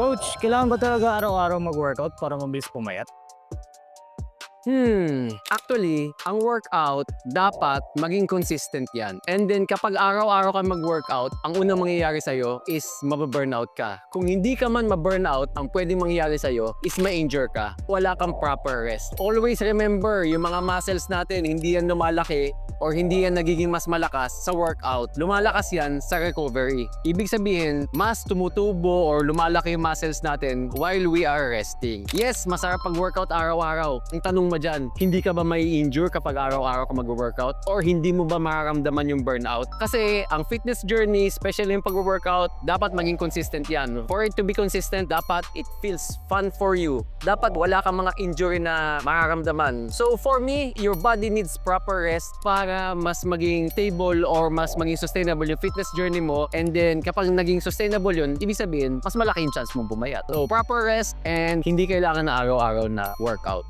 Coach, kailangan ba talaga araw-araw mag-workout para mabilis pumayat? Actually, ang workout dapat maging consistent yan. And then kapag araw-araw ka mag-workout, ang unang mangyayari sa'yo is mababurnout ka. Kung hindi ka man maburnout, ang pwedeng mangyayari sa'yo is ma-injure ka. Wala kang proper rest. Always remember, yung mga muscles natin, hindi yan lumalaki or hindi yan nagiging mas malakas sa workout. Lumalakas yan sa recovery. Ibig sabihin, mas tumutubo or lumalaki yung muscles natin while we are resting. Yes, masarap pag-workout araw-araw. Ang tanong mo dyan, hindi ka ba may injure kapag araw-araw ka mag-workout? Or hindi mo ba mararamdaman yung burnout? Kasi ang fitness journey, especially yung pag-workout, dapat maging consistent yan. For it to be consistent, dapat it feels fun for you. Dapat wala kang mga injury na mararamdaman. So for me, your body needs proper rest para mas maging stable or mas maging sustainable yung fitness journey mo. And then kapag naging sustainable yun, ibig sabihin, mas malaki yung chance mong bumayat. So proper rest and hindi kailangan na araw-araw na workout.